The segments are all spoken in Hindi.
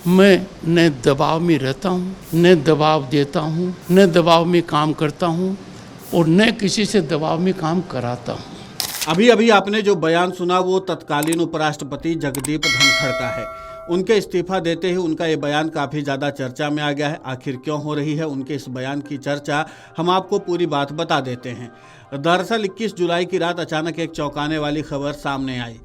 मैं न दबाव में रहता हूँ, न दबाव देता हूँ, न दबाव में काम करता हूँ और न किसी से दबाव में काम कराता हूँ। अभी अभी आपने जो बयान सुना वो तत्कालीन उपराष्ट्रपति जगदीप धनखड़ का है। उनके इस्तीफा देते ही उनका ये बयान काफ़ी ज़्यादा चर्चा में आ गया है। आखिर क्यों हो रही है उनके इस बयान की चर्चा, हम आपको पूरी बात बता देते हैं। दरअसल 21 जुलाई की रात अचानक एक चौंकाने वाली खबर सामने आई।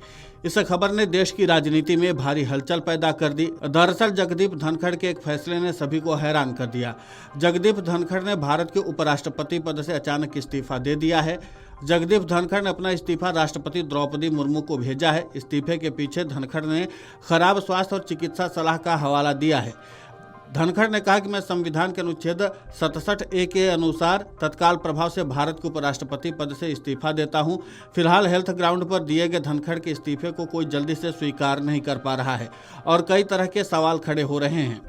इस खबर ने देश की राजनीति में भारी हलचल पैदा कर दी। दरअसल जगदीप धनखड़ के एक फैसले ने सभी को हैरान कर दिया। जगदीप धनखड़ ने भारत के उपराष्ट्रपति पद से अचानक इस्तीफा दे दिया है। जगदीप धनखड़ ने अपना इस्तीफा राष्ट्रपति द्रौपदी मुर्मू को भेजा है। इस्तीफे के पीछे धनखड़ ने खराब स्वास्थ्य और चिकित्सा सलाह का हवाला दिया है। धनखड़ ने कहा कि मैं संविधान के अनुच्छेद 67A के अनुसार तत्काल प्रभाव से भारत के उपराष्ट्रपति पद से इस्तीफा देता हूं। फिलहाल हेल्थ ग्राउंड पर दिए गए धनखड़ के इस्तीफे को कोई जल्दी से स्वीकार नहीं कर पा रहा है और कई तरह के सवाल खड़े हो रहे हैं।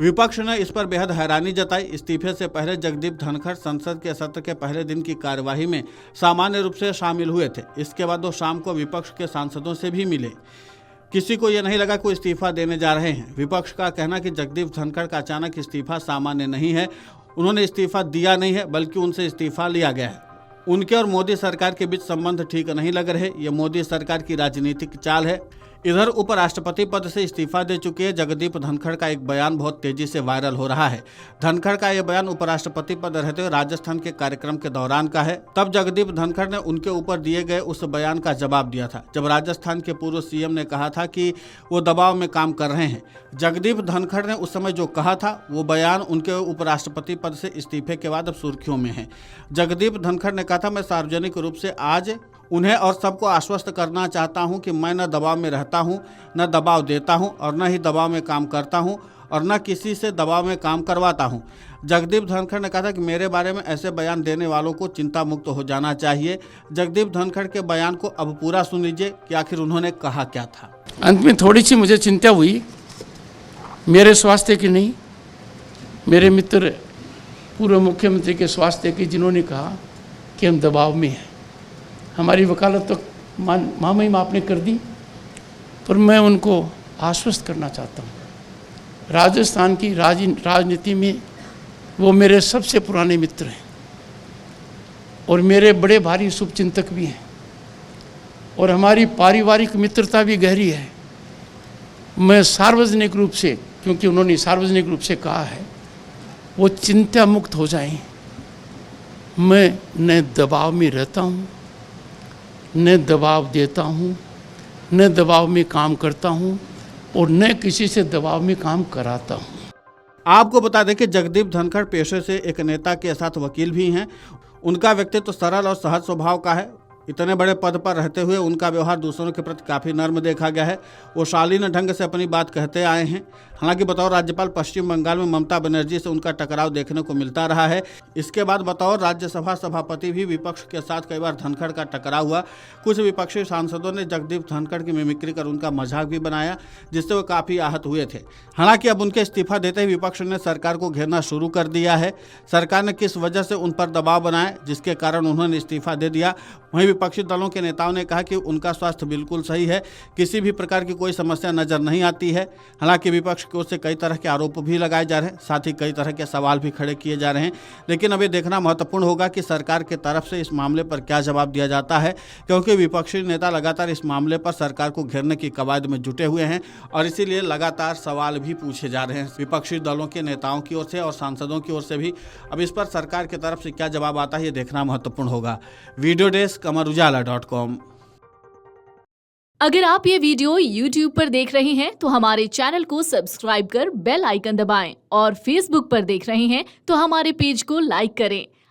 विपक्ष ने इस पर बेहद हैरानी जताई। इस्तीफे से पहले जगदीप धनखड़ संसद के सत्र के पहले दिन की कार्यवाही में सामान्य रूप से शामिल हुए थे। इसके बाद वो शाम को विपक्ष के सांसदों से भी मिले। किसी को यह नहीं लगा कि वो इस्तीफा देने जा रहे हैं। विपक्ष का कहना कि जगदीप धनखड़ का अचानक इस्तीफा सामान्य नहीं है। उन्होंने इस्तीफा दिया नहीं है बल्कि उनसे इस्तीफा लिया गया है। उनके और मोदी सरकार के बीच संबंध ठीक नहीं लग रहे। ये मोदी सरकार की राजनीतिक चाल है। इधर उपराष्ट्रपति पद से इस्तीफा दे चुके जगदीप धनखड़ का एक बयान बहुत तेजी से वायरल हो रहा है। धनखड़ का यह बयान उपराष्ट्रपति पद रहते हुए राजस्थान के कार्यक्रम के दौरान का है। तब जगदीप धनखड़ ने उनके ऊपर दिए गए उस बयान का जवाब दिया था जब राजस्थान के पूर्व सीएम ने कहा था कि वो दबाव में काम कर रहे हैं। जगदीप धनखड़ ने उस समय जो कहा था वो बयान उनके उपराष्ट्रपति पद से इस्तीफे के बाद अब सुर्खियों में है। जगदीप धनखड़ ने कहा था, मैं सार्वजनिक रूप से आज उन्हें और सबको आश्वस्त करना चाहता हूं कि मैं न दबाव में रहता हूं, न दबाव देता हूं और न ही दबाव में काम करता हूं और न किसी से दबाव में काम करवाता हूं। जगदीप धनखड़ ने कहा था कि मेरे बारे में ऐसे बयान देने वालों को चिंता मुक्त हो जाना चाहिए। जगदीप धनखड़ के बयान को अब पूरा सुन लीजिए कि आखिर उन्होंने कहा क्या था। अंत में थोड़ी सी मुझे चिंता हुई, मेरे स्वास्थ्य की नहीं, मेरे मित्र पूर्व मुख्यमंत्री के स्वास्थ्य की, जिन्होंने कहा कि हम दबाव में हैं। हमारी वकालत तो मामई में आपने कर दी, पर मैं उनको आश्वस्त करना चाहता हूँ। राजस्थान की राजनीति में वो मेरे सबसे पुराने मित्र हैं और मेरे बड़े भारी शुभचिंतक भी हैं और हमारी पारिवारिक मित्रता भी गहरी है। मैं सार्वजनिक रूप से, क्योंकि उन्होंने सार्वजनिक रूप से कहा है, वो चिंता मुक्त हो जाएं। मैं न दबाव में रहता हूँ, न दबाव देता हूँ, न दबाव में काम करता हूँ और न किसी से दबाव में काम कराता हूँ। आपको बता दें कि जगदीप धनखड़ पेशे से एक नेता के साथ वकील भी हैं। उनका व्यक्तित्व सरल और सहज स्वभाव का है। इतने बड़े पद पर रहते हुए उनका व्यवहार दूसरों के प्रति काफ़ी नर्म देखा गया है। वो शालीन ढंग से अपनी बात कहते आए हैं। हालांकि बतौर राज्यपाल पश्चिम बंगाल में ममता बनर्जी से उनका टकराव देखने को मिलता रहा है। इसके बाद बतौर राज्यसभा सभापति भी विपक्ष के साथ कई बार धनखड़ का टकराव हुआ। कुछ विपक्षी सांसदों ने जगदीप धनखड़ की मिमिक्री कर उनका मजाक भी बनाया, जिससे वो काफ़ी आहत हुए थे। हालांकि अब उनके इस्तीफा देते ही विपक्ष ने सरकार को घेरना शुरू कर दिया है। सरकार ने किस वजह से उन पर दबाव बनाया जिसके कारण उन्होंने इस्तीफा दे दिया। वहीं विपक्षी दलों के नेताओं ने कहा कि उनका स्वास्थ्य बिल्कुल सही है, किसी भी प्रकार की कोई समस्या नजर नहीं आती है। हालांकि विपक्ष की ओर से कई तरह के आरोप भी लगाए जा रहे हैं, साथ ही कई तरह के सवाल भी खड़े किए जा रहे हैं। लेकिन अब ये देखना महत्वपूर्ण होगा कि सरकार की तरफ से इस मामले पर क्या जवाब दिया जाता है, क्योंकि विपक्षी नेता लगातार इस मामले पर सरकार को घेरने की कवायद में जुटे हुए हैं और इसीलिए लगातार सवाल भी पूछे जा रहे हैं विपक्षी दलों के नेताओं की ओर से और सांसदों की ओर से भी। अब इस पर सरकार की तरफ से क्या जवाब आता है ये देखना महत्वपूर्ण होगा। Video desk amarujala.com। अगर आप ये वीडियो YouTube पर देख रहे हैं तो हमारे चैनल को सब्सक्राइब कर बेल आइकन दबाएं और Facebook पर देख रहे हैं तो हमारे पेज को लाइक करें।